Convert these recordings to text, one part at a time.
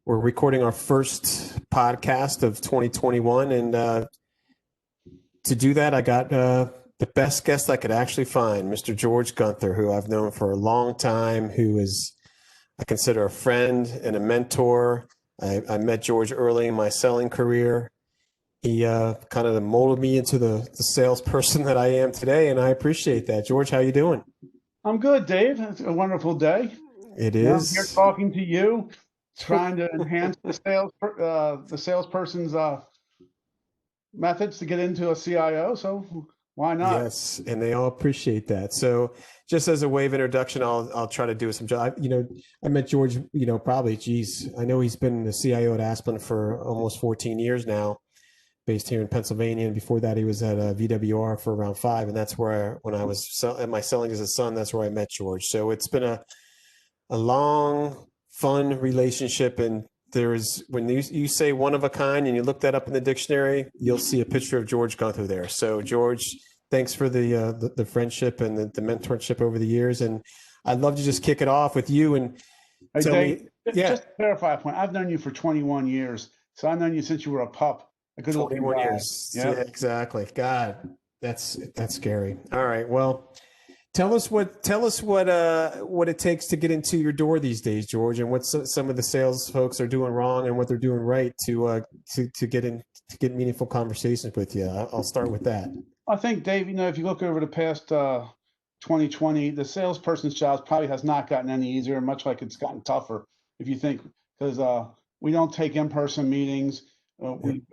We're recording our first podcast of 2021, and to do that, I got the best guest I could actually find, Mr. George Gunther, who I've known for a long time, who is, I consider, a friend and a mentor. I met George early in my selling career. He kind of molded me into the salesperson that I am today, and I appreciate that. George, how you doing? I'm good, Dave. It's a wonderful day. It I'm is. here talking to you, trying to enhance the salesperson's methods to get into a CIO. So why not? Yes, and they all appreciate that. So, just as a way of introduction, I'll try to do some job. I met George. Probably, geez, I know he's been the CIO at Asplundh for almost 14 years now, based here in Pennsylvania. And before that, he was at VWR for around 5. And that's where, when I was at my selling as a son, that's where I met George. So it's been a long, fun relationship. And when you say one of a kind and you look that up in the dictionary, you'll see a picture of George Gunther there. So George, thanks for the friendship and the mentorship over the years. And I'd love to just kick it off with you and tell me. Yeah. Just to clarify a point, I've known you for 21 years. So I've known you since you were a pup. 21 years. Yep. Yeah, exactly. God, that's scary. All right. Well, tell us what it takes to get into your door these days, George, and what some of the sales folks are doing wrong and what they're doing right to get meaningful conversations with you. I'll start with that. I think, Dave, if you look over the past 2020, the salesperson's job probably has not gotten any easier, much like it's gotten tougher. If you think, because we don't take in-person meetings.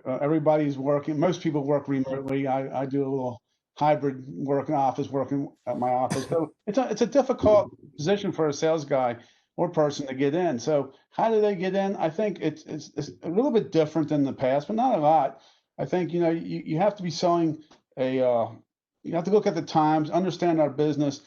Everybody's working. Most people work remotely. I do a little hybrid working at my office. So it's a difficult position for a sales guy or person to get in. So how do they get in? I think it's a little bit different than the past, but not a lot. I think you have to be selling you have to look at the times, understand our business,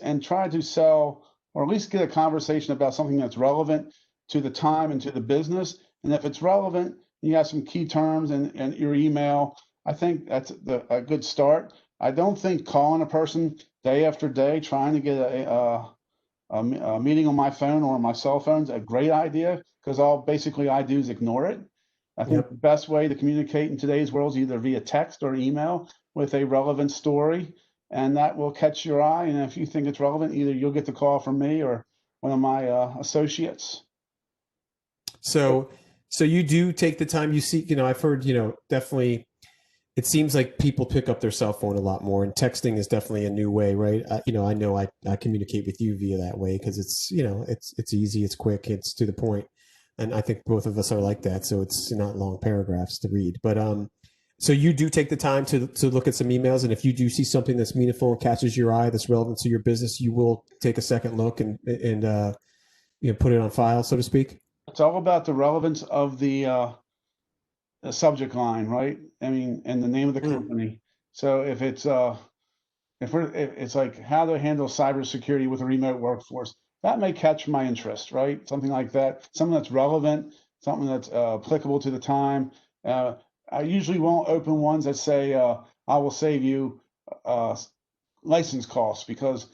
and try to sell, or at least get a conversation about something that's relevant to the time and to the business. And if it's relevant, you have some key terms and your email. I think that's a good start. I don't think calling a person day after day, trying to get a meeting on my phone or on my cell phone is a great idea, because all basically I do is ignore it. I think the best way to communicate in today's world is either via text or email with a relevant story, and that will catch your eye. And if you think it's relevant, either you'll get the call from me or one of my associates. So you do take the time. You see, I've heard, definitely, it seems like people pick up their cell phone a lot more, and texting is definitely a new way, right? I know I communicate with you via that way because it's, it's easy, it's quick, it's to the point. And I think both of us are like that. So it's not long paragraphs to read, but, so you do take the time to look at some emails. And if you do see something that's meaningful and catches your eye, that's relevant to your business, you will take a second look and put it on file, so to speak. It's all about the relevance of the subject line, right? I mean, and the name of the company. So if it's it's like how to handle cybersecurity with a remote workforce, that may catch my interest, right? Something like that, something that's relevant, something that's applicable to the time. I usually won't open ones that say I will save you license costs, because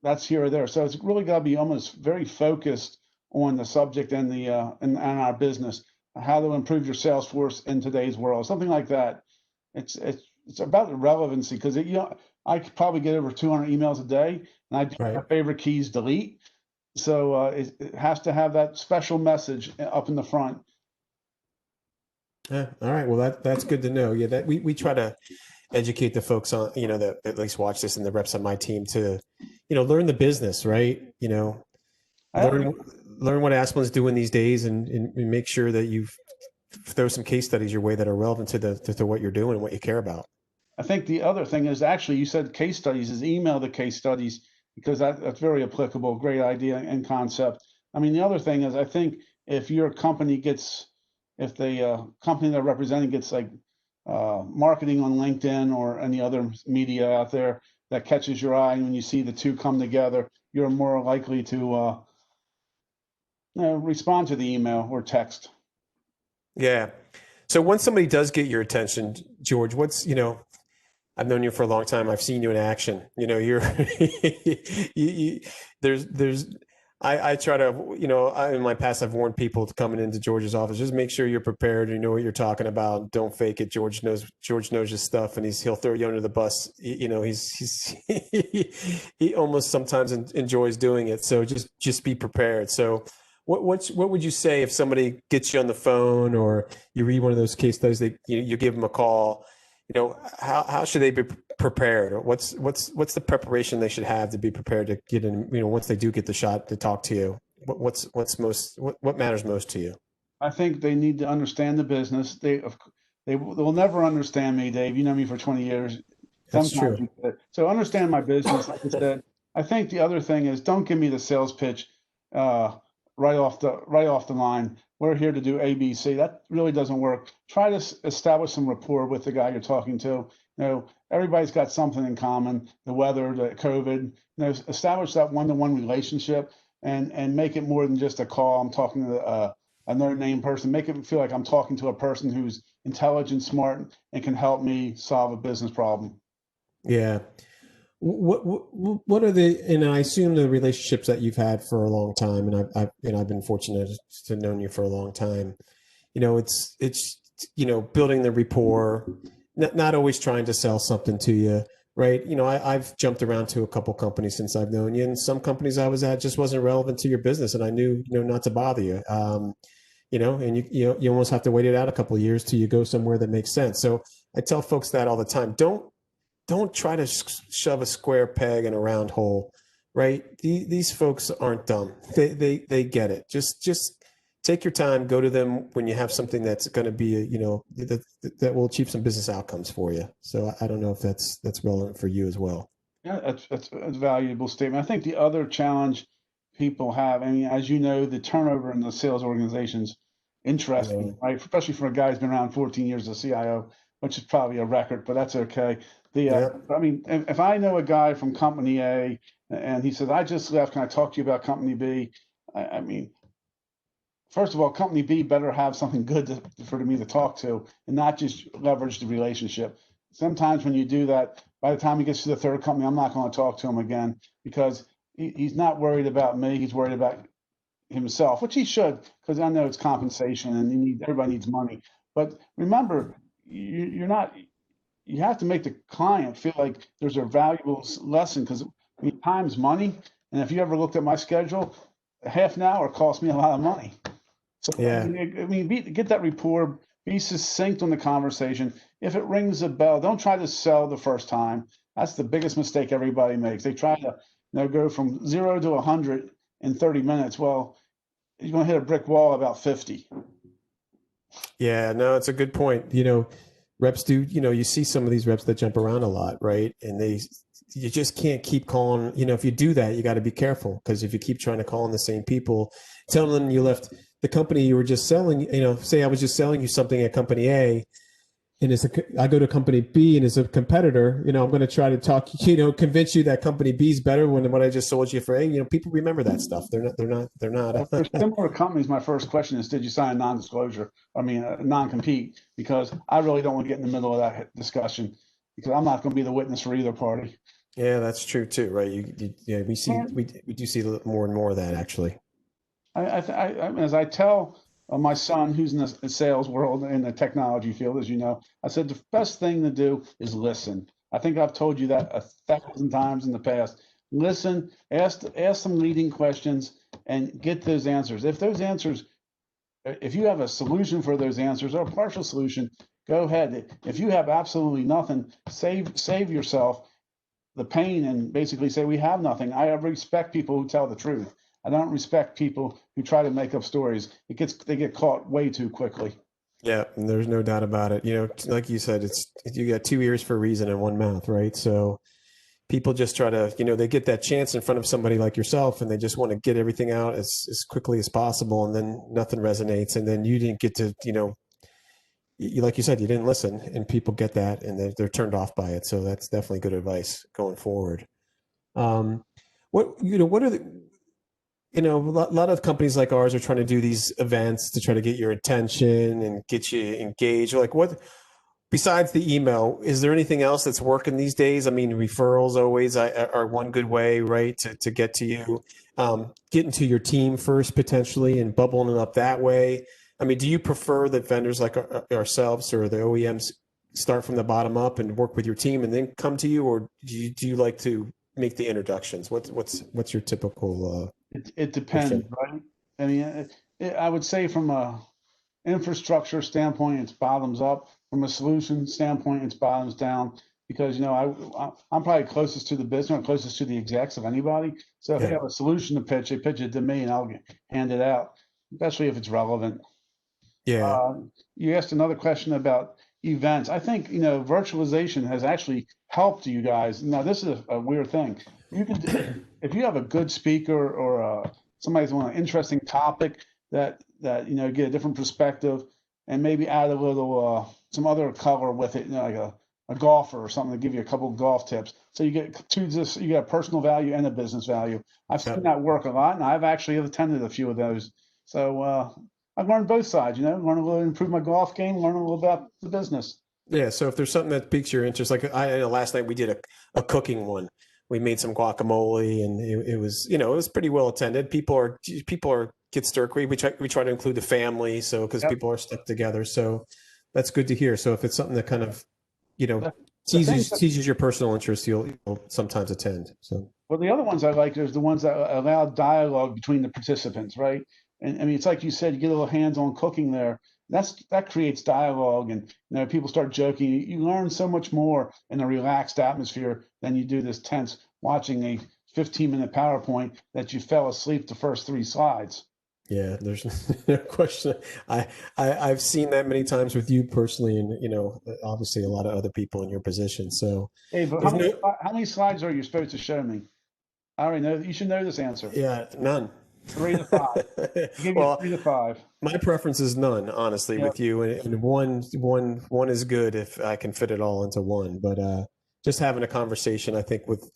that's here or there. So it's really got to be almost very focused on the subject and the and our business, how to improve your sales force in today's world, something like that. It's about the relevancy, because I could probably get over 200 emails a day, and I do my favorite keys delete. So it has to have that special message up in the front. Yeah. All right. Well, that's good to know. Yeah, that we try to educate the folks on, that at least watch this, and the reps on my team to, learn the business, right? Learn what Asplundh's doing these days, and make sure that you throw some case studies your way that are relevant to what you're doing and what you care about. I think the other thing is, actually, you said case studies, is email the case studies, because that's very applicable. Great idea and concept. I mean, the other thing is, I think if your company if the company they're representing gets like marketing on LinkedIn or any other media out there that catches your eye, and when you see the two come together, you're more likely to respond to the email or text. Yeah. So when somebody does get your attention, George, I've known you for a long time. I've seen you in action. There's I try to, in my past, I've warned people to coming into George's office, just make sure you're prepared. You know what you're talking about. Don't fake it. George knows his stuff, and he'll throw you under the bus. He's he almost sometimes enjoys doing it. So just be prepared. So what would you say if somebody gets you on the phone or you read one of those case studies, you give them a call, how should they be prepared? Or what's the preparation they should have to be prepared to get in, once they do get the shot to talk to you? What matters most to you? I think they need to understand the business. They'll never understand me, Dave. You know me for 20 years. That's true. So understand my business. Like I said, I think the other thing is don't give me the sales pitch right off the line. We're here to do ABC. That really doesn't work. Try to establish some rapport with the guy you're talking to. Everybody's got something in common, the weather, the COVID. Establish that one-to-one relationship and make it more than just a call. I'm talking to a no-name person. Make it feel like I'm talking to a person who's intelligent, smart, and can help me solve a business problem. Yeah. What are and I assume the relationships that you've had for a long time, and I've been fortunate to know you for a long time. It's building the rapport, not always trying to sell something to you, right? I've jumped around to a couple companies since I've known you, and some companies I was at just wasn't relevant to your business, and I knew not to bother you. And you almost have to wait it out a couple of years till you go somewhere that makes sense. So I tell folks that all the time. Don't try to shove a square peg in a round hole, right? These folks aren't dumb. They get it. Just take your time. Go to them when you have something that's going to be, that will achieve some business outcomes for you. So I don't know if that's relevant for you as well. Yeah, that's a valuable statement. I think the other challenge people have, I mean, as you know, the turnover in the sales organization's interesting, right? Especially for a guy who's been around 14 years as a CIO, which is probably a record, but that's okay. I mean, if I know a guy from company A and he says, I just left, can I talk to you about company B? I mean, first of all, company B better have something good for me to talk to and not just leverage the relationship. Sometimes when you do that, by the time he gets to the third company, I'm not going to talk to him again because he's not worried about me. He's worried about himself, which he should, because I know it's compensation and everybody needs money. But remember, you have to make the client feel like there's a valuable lesson because time's money. And if you ever looked at my schedule, half an hour costs me a lot of money. So yeah, get that rapport, be succinct on the conversation. If it rings a bell, don't try to sell the first time. That's the biggest mistake everybody makes. They try to go from 0 to 100 in 30 minutes. Well, you're going to hit a brick wall about 50. Yeah, no, it's a good point. Reps do, you see some of these reps that jump around a lot, right? And you just can't keep calling, if you do that, you got to be careful because if you keep trying to call on the same people, tell them you left the company you were just selling, say I was just selling you something at company A and I go to company B and it's a competitor, I'm going to try to talk, convince you that company B is better when what I just sold you for A. People remember that stuff. They're not. For similar companies, my first question is, did you sign a non-disclosure? I mean, a non-compete, because I really don't want to get in the middle of that discussion because I'm not going to be the witness for either party. Yeah, that's true too, right? We do see more and more of that actually. As I tell my son, who's in the sales world in the technology field, as you know, I said the best thing to do is listen. I think I've told you that 1,000 times in the past. Listen, ask some leading questions, and get those answers. If you have a solution for those answers or a partial solution, go ahead. If you have absolutely nothing, save yourself the pain and basically say we have nothing. I respect people who tell the truth. I don't respect people who try to make up stories. They get caught way too quickly. Yeah, and there's no doubt about it. Like you said, you got 2 ears for a reason and one mouth, right? So people just try to, they get that chance in front of somebody like yourself and they just want to get everything out as quickly as possible. And then nothing resonates. And then you didn't get to, like you said, you didn't listen, and people get that and they're turned off by it. So that's definitely good advice going forward. What are the, a lot of companies like ours are trying to do these events to try to get your attention and get you engaged. Like besides the email, is there anything else that's working these days? I mean, referrals always are one good way, right, to get to you. Getting to your team first potentially and bubbling it up that way. I mean, do you prefer that vendors like ourselves or the OEMs start from the bottom up and work with your team and then come to you, or do you like to make the introductions? What's your typical? It depends, right? I mean, I would say from a infrastructure standpoint, it's bottoms up. From a solution standpoint, it's bottoms down. Because I'm probably closest to the business, or closest to the execs of anybody. So if they have a solution to pitch, they pitch it to me, and I'll hand it out, especially if it's relevant. Yeah. You asked another question about events. I think virtualization has actually helped you guys. Now this is a weird thing. You can, if you have a good speaker or somebody's on an interesting topic that get a different perspective, and maybe add a little some other color with it, like a golfer or something to give you a couple of golf tips. So you get you get a personal value and a business value. I've seen that work a lot, and I've actually attended a few of those. So I've learned both sides, learn a little, improve my golf game, learn a little about the business. Yeah. So if there's something that piques your interest, like last night we did a cooking one. We made some guacamole, and it was it was pretty well attended. People are get stir crazy. We try to include the family, so because people are stuck together. So that's good to hear. So if it's something that kind of teases your personal interest, you'll sometimes attend. So, well, the other ones I like is the ones that allow dialogue between the participants, right? And I mean, it's like you said, you get a little hands-on cooking there. That creates dialogue, and people start joking. You learn so much more in a relaxed atmosphere than you do this tense watching a 15-minute PowerPoint that you fell asleep the first 3 slides. Yeah, there's no question. I've seen that many times with you personally, and obviously a lot of other people in your position. So, hey, but how many slides are you supposed to show me? I already know. You should know this answer. Yeah, none. 3 to 5. I'll give you 3 to 5. My preference is none, honestly, with you, and one is good if I can fit it all into one. But just having a conversation, I think with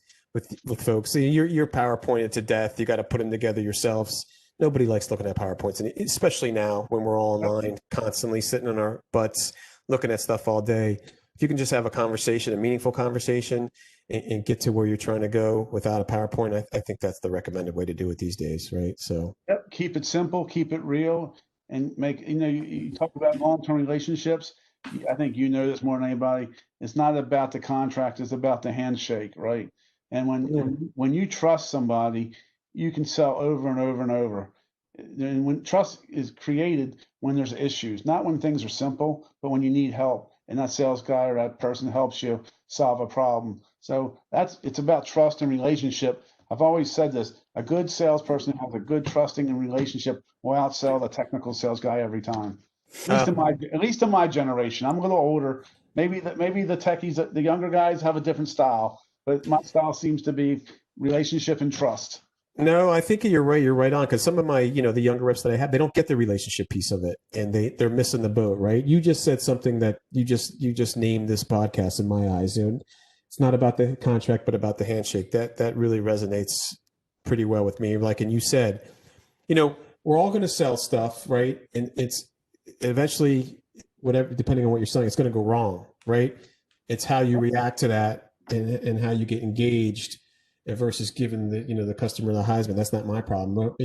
folks, see, you're PowerPointed to death. You got to put them together yourselves. Nobody likes looking at PowerPoints, and especially now when we're all online, constantly sitting on our butts, looking at stuff all day. If you can just have a conversation, a meaningful conversation, and get to where you're trying to go without a PowerPoint, I think that's the recommended way to do it these days, right? So, keep it simple, keep it real, and make you talk about long-term relationships. I think you know this more than anybody. It's not about the contract; it's about the handshake, right? And when you trust somebody, you can sell over and over and over. And when trust is created, when there's issues, not when things are simple, but when you need help, and that sales guy or that person helps you solve a problem. So it's about trust and relationship. I've always said this: a good salesperson has a good trusting and relationship will outsell the technical sales guy every time. At least in my generation. I'm a little older. Maybe the techies, the younger guys, have a different style, but my style seems to be relationship and trust. No, I think you're right. You're right on, because some of my, the younger reps that I have, they don't get the relationship piece of it, and they're missing the boat. Right? You just said something that you just named this podcast in my eyes. It's not about the contract, but about the handshake. That really resonates pretty well with me. Like, and you said, we're all going to sell stuff, right? And it's eventually, whatever, depending on what you're selling, it's going to go wrong, right? It's how you react to that and how you get engaged versus giving the customer the Heisman. That's not my problem.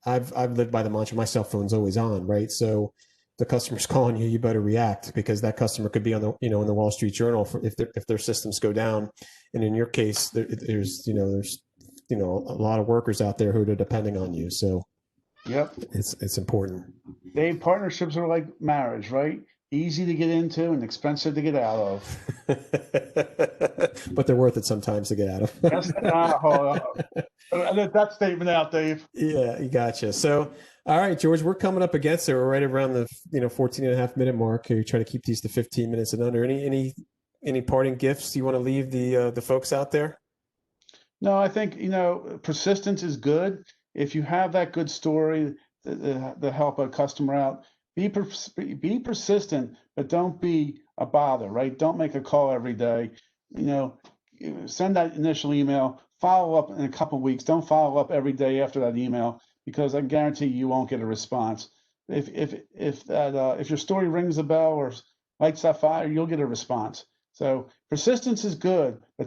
I've lived by the mantra, my cell phone's always on, right? So the customer's calling you, you better react, because that customer could be on the in the Wall Street Journal if their systems go down. And in your case, there's a lot of workers out there who are depending on you. So it's important. Dave, partnerships are like marriage, right? Easy to get into and expensive to get out of. But they're worth it sometimes to get out of. Let that statement out, Dave. Yeah, you gotcha. So, all right, George, we're coming up against it. We're right around the 14 and a half minute mark. You try to keep these to 15 minutes and under. Any parting gifts you want to leave the folks out there? No, I think persistence is good. If you have that good story to help a customer out, be persistent, but don't be a bother, right? Don't make a call every day. Send that initial email, follow up in a couple of weeks. Don't follow up every day after that email, because I guarantee you won't get a response. If your story rings a bell, or lights that fire, you'll get a response. So persistence is good, but